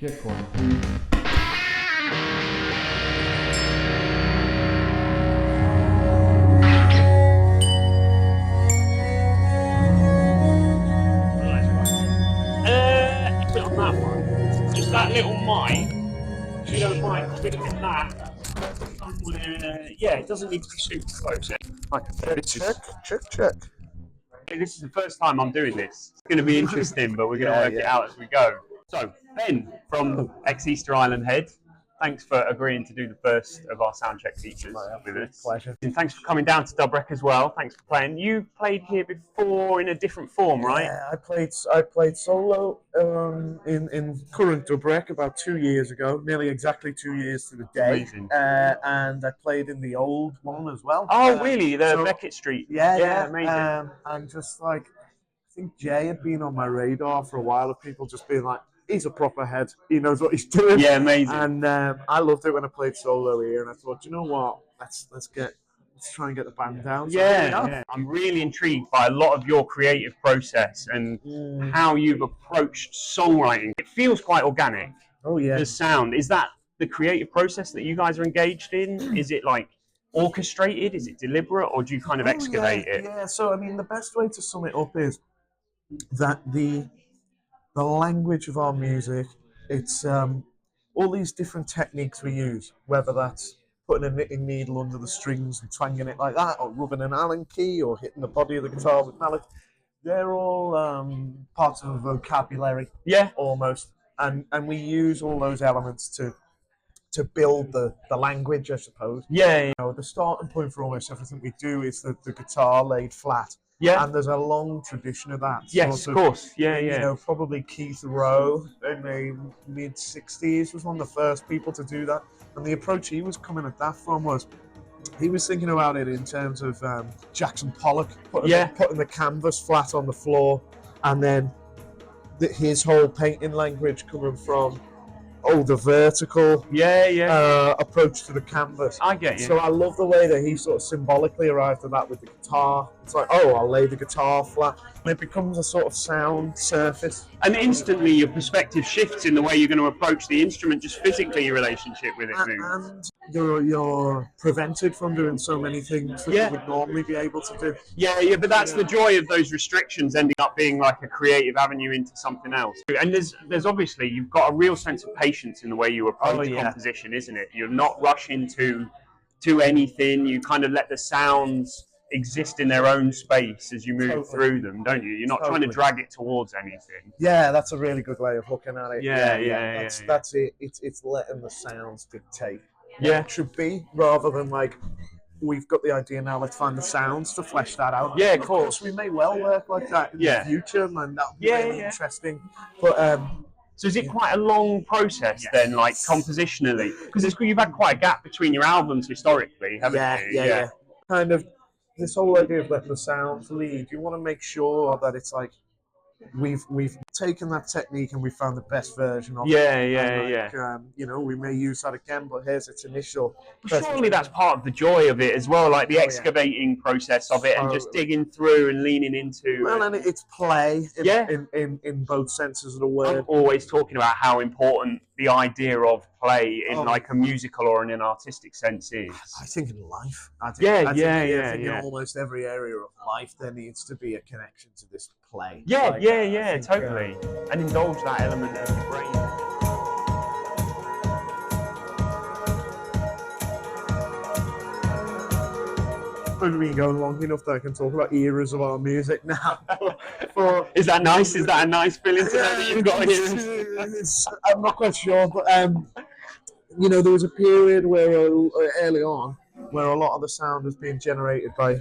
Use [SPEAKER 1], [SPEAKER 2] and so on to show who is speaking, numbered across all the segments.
[SPEAKER 1] Check 1, 2.
[SPEAKER 2] Put it on that one. Just that little mic. If you don't mind, put it on that. Yeah, it doesn't need to be super close.
[SPEAKER 1] Check.
[SPEAKER 2] This is the first time I'm doing this. It's going to be interesting, but we're going to work it out as we go. So, Ben from ExEaster Island Head, thanks for agreeing to do the first of our Soundcheck features with us.
[SPEAKER 1] Pleasure.
[SPEAKER 2] And thanks for coming down to Dubrek as well. Thanks for playing. You played here before in a different form, right?
[SPEAKER 1] Yeah, I played solo in current Dubrek about 2 years ago, nearly exactly 2 years to the day.
[SPEAKER 2] Amazing.
[SPEAKER 1] And I played in the old one as well.
[SPEAKER 2] Oh, really? The Beckett Street?
[SPEAKER 1] Yeah,
[SPEAKER 2] amazing.
[SPEAKER 1] and just like, I think Jay had been on my radar for a while of people just being like, he's a proper head. He knows what he's doing.
[SPEAKER 2] Yeah, amazing.
[SPEAKER 1] And I loved it when I played solo here, and I thought, you know what? Let's try and get the band down. So
[SPEAKER 2] yeah. I'm really intrigued by a lot of your creative process and how you've approached songwriting. It feels quite organic.
[SPEAKER 1] Oh yeah.
[SPEAKER 2] The sound, is that the creative process that you guys are engaged in? Is it like orchestrated? Is it deliberate, or do you kind of excavate it?
[SPEAKER 1] Yeah. So I mean, the best way to sum it up is that the language of our music, it's all these different techniques we use, whether that's putting a knitting needle under the strings and twanging it like that, or rubbing an Allen key, or hitting the body of the guitar with mallet. They're all parts of a vocabulary, almost, and we use all those elements to build the language, I suppose.
[SPEAKER 2] Yeah.
[SPEAKER 1] You know, the starting point for almost everything we do is the guitar laid flat.
[SPEAKER 2] Yeah.
[SPEAKER 1] And there's a long tradition of that.
[SPEAKER 2] Yes, of course. Yeah.
[SPEAKER 1] You know, probably Keith Rowe in the mid-60s was one of the first people to do that. And the approach he was coming at that from was, he was thinking about it in terms of Jackson Pollock putting the canvas flat on the floor, and then his whole painting language coming from the vertical approach to the canvas.
[SPEAKER 2] I get you.
[SPEAKER 1] So I love the way that he sort of symbolically arrived at that with the guitar. It's like, I'll lay the guitar flat. And it becomes a sort of sound surface.
[SPEAKER 2] And instantly your perspective shifts in the way you're going to approach the instrument, just physically your relationship with it moves.
[SPEAKER 1] And you're prevented from doing so many things that you would normally be able to do.
[SPEAKER 2] Yeah, but that's the joy of those restrictions ending up being like a creative avenue into something else. And there's obviously, you've got a real sense of patience in the way you approach composition, isn't it? You're not rushing to anything. You kind of let the sounds exist in their own space as you move through them, don't you? You're not trying to drag it towards anything.
[SPEAKER 1] Yeah, that's a really good way of looking at it.
[SPEAKER 2] Yeah.
[SPEAKER 1] That's it. It's letting the sounds dictate what
[SPEAKER 2] Yeah.
[SPEAKER 1] it should be, rather than like, we've got the idea now, let's find the sounds to flesh that out.
[SPEAKER 2] Yeah,
[SPEAKER 1] of course. We may well work like that in the future, and that would be really interesting. But
[SPEAKER 2] so is it quite a long process then, like compositionally? Because you've had quite a gap between your albums historically, haven't you?
[SPEAKER 1] Yeah. Kind of this whole idea of letting the sounds lead. You want to make sure that it's like we've taken that technique and we found the best version of it. You know, we may use that again, but here's its initial.
[SPEAKER 2] Surely that's part of the joy of it as well, like the excavating process of it, and just digging through and leaning into.
[SPEAKER 1] Well, and it's play in both senses of the word.
[SPEAKER 2] I'm always talking about how important the idea of play in like a musical or in an artistic sense is.
[SPEAKER 1] I think in life. I think in almost every area of life there needs to be a connection to this play.
[SPEAKER 2] Totally. And indulge that element of the brain.
[SPEAKER 1] We've been going long enough that I can talk about eras of our music now.
[SPEAKER 2] Is that nice? Is that a nice feeling to know that you've got eras?
[SPEAKER 1] I'm not quite sure, but you know, there was a period where early on where a lot of the sound was being generated by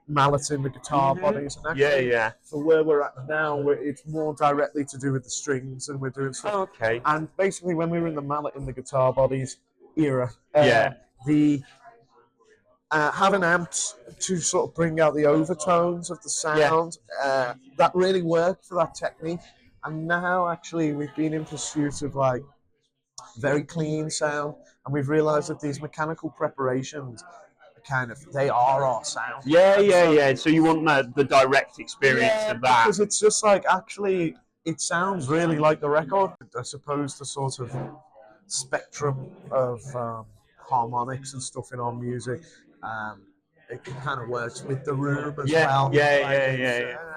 [SPEAKER 1] mallets in the guitar bodies, and actually, for where we're at now, it's more directly to do with the strings, and we're doing stuff. And basically, when we were in the mallet in the guitar bodies era, having amps to sort of bring out the overtones of the sound, that really worked for that technique. And now, actually, we've been in pursuit of like very clean sound, and we've realised that these mechanical preparations they are our sound.
[SPEAKER 2] So you want the direct experience of that.
[SPEAKER 1] Because it's just like, actually, it sounds really like the record. I suppose the sort of spectrum of harmonics and stuff in our music, it kind of works with the room as well.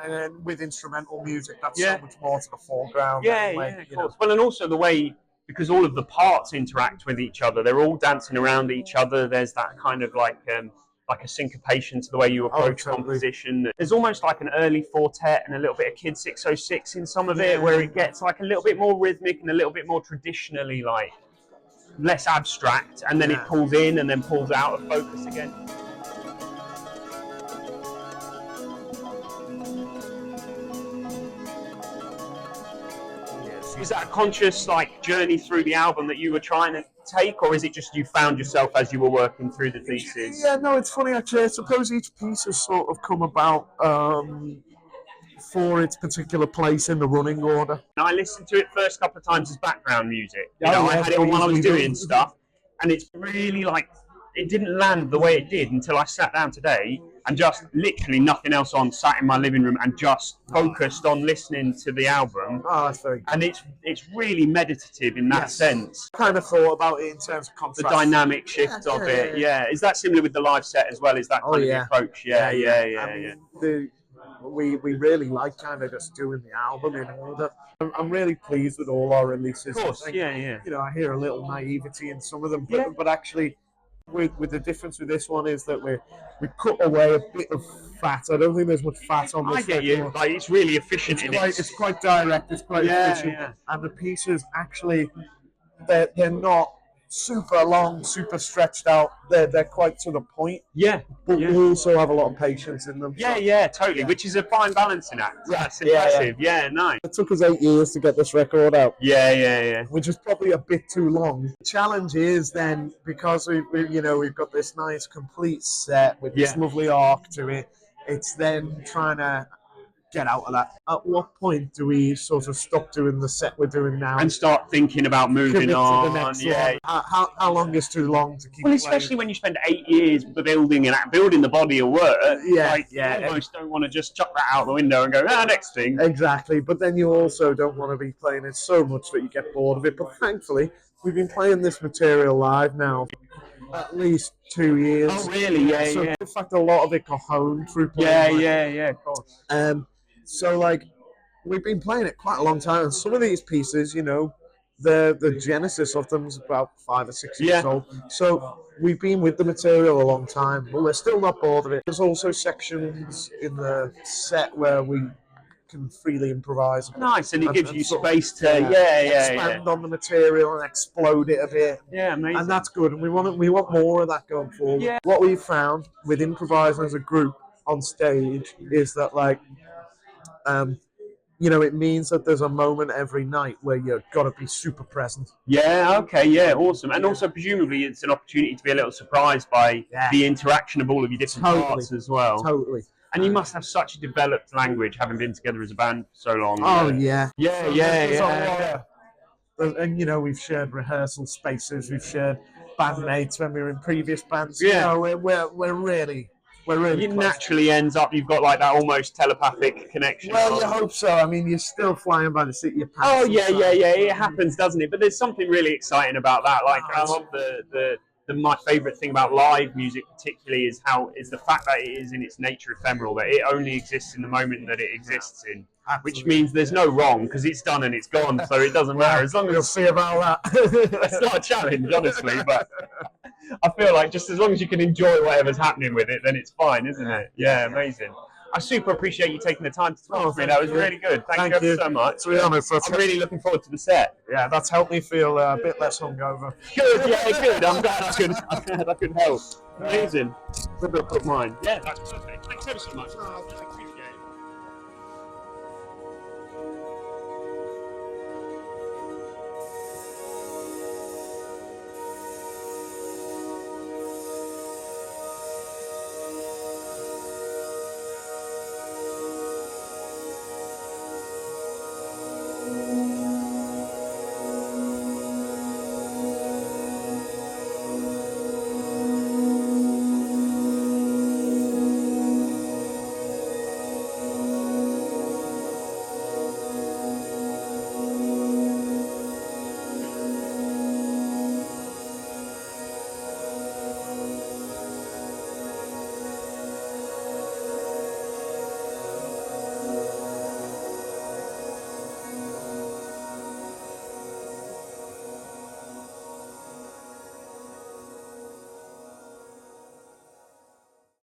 [SPEAKER 1] And with instrumental music, that's so much more to the foreground.
[SPEAKER 2] Of course. Well, and also the way, because all of the parts interact with each other, they're all dancing around each other. There's that kind of like a syncopation to the way you approach composition. There's almost like an early quartet and a little bit of Kid 606 in some of it, where it gets like a little bit more rhythmic and a little bit more traditionally like less abstract, and then it pulls in and then pulls out of focus again. Is that a conscious like journey through the album that you were trying to take, or is it just you found yourself as you were working through the pieces?
[SPEAKER 1] Yeah, no, it's funny actually. I suppose each piece has sort of come about for its particular place in the running order.
[SPEAKER 2] I listened to it first couple of times as background music. I had it on while I was doing stuff, and it's really like it didn't land the way it did until I sat down today and just literally nothing else on, sat in my living room and just focused on listening to the album.
[SPEAKER 1] Oh, that's very good.
[SPEAKER 2] And it's really meditative in that sense.
[SPEAKER 1] Kind of thought about it in terms of contrast.
[SPEAKER 2] The dynamic shift of it. Yeah. Is that similar with the live set as well? Is that kind of the approach? Yeah.
[SPEAKER 1] We really like kind of just doing the album in order. I'm really pleased with all our releases.
[SPEAKER 2] Of course,
[SPEAKER 1] I hear a little naivety in some of them, but actually, with the difference with this one is that we cut away a bit of fat. I don't think there's much fat on this.
[SPEAKER 2] I get you. Like, it's really efficient.
[SPEAKER 1] It's quite direct. It's quite efficient. Yeah. And the pieces actually, they're not super long, super stretched out. They're quite to the point.
[SPEAKER 2] Yeah.
[SPEAKER 1] But we also have a lot of patience in them.
[SPEAKER 2] Totally. Which is a fine balancing act. That's impressive. Yeah, nice.
[SPEAKER 1] It took us 8 years to get this record out.
[SPEAKER 2] Yeah.
[SPEAKER 1] Which is probably a bit too long. The challenge is then, because we've got this nice complete set with this lovely arc to it, it's then trying to get out of that. At what point do we sort of stop doing the set we're doing now
[SPEAKER 2] and start thinking about moving on?
[SPEAKER 1] To the next one? How long is too long to keep?
[SPEAKER 2] Well, especially when you spend 8 years building the body of work. You almost don't want to just chuck that out the window and go, next thing.
[SPEAKER 1] Exactly, but then you also don't want to be playing it so much that you get bored of it. But thankfully, we've been playing this material live now at least 2 years.
[SPEAKER 2] Oh, really?
[SPEAKER 1] So in fact, a lot of it got honed through playing.
[SPEAKER 2] Of course.
[SPEAKER 1] So, like, we've been playing it quite a long time, and some of these pieces, the genesis of them is about 5 or 6 years old. So we've been with the material a long time, but we're still not bored of it. There's also sections in the set where we can freely improvise.
[SPEAKER 2] Nice, and it gives you space to
[SPEAKER 1] expand on the material and explode it a bit.
[SPEAKER 2] Yeah, amazing.
[SPEAKER 1] And that's good, and we want more of that going forward. Yeah. What we've found with improvising as a group on stage is that, like, it means that there's a moment every night where you've got to be super present.
[SPEAKER 2] Awesome. And also, presumably, it's an opportunity to be a little surprised by the interaction of all of your different parts as well.
[SPEAKER 1] Totally.
[SPEAKER 2] And you must have such a developed language, having been together as a band for so long.
[SPEAKER 1] Oh, And, we've shared rehearsal spaces, we've shared bandmates when we were in previous bands. We're really... It
[SPEAKER 2] naturally ends up, you've got like that almost telepathic connection.
[SPEAKER 1] Well, you hope so. I mean, you're still flying by the seat of your pants.
[SPEAKER 2] Oh, yeah. It happens, doesn't it? But there's something really exciting about that. Like, I love my favourite thing about live music particularly is the fact that it is in its nature ephemeral, that it only exists in the moment that it exists in. Absolutely. Which means there's no wrong, because it's done and it's gone, so it doesn't matter. As long as
[SPEAKER 1] we'll see about that.
[SPEAKER 2] That's not a challenge, honestly, but I feel like just as long as you can enjoy whatever's happening with it, then it's fine, isn't it? Yeah, amazing. I super appreciate you taking the time to talk to me. That was really good. Thank you so much.
[SPEAKER 1] It's really honoured.
[SPEAKER 2] I'm really looking forward to the set.
[SPEAKER 1] Yeah, that's helped me feel a bit less hungover.
[SPEAKER 2] Good, good. I'm glad I could help. Amazing. Good mine. Yeah, that's perfect. Thanks ever so much.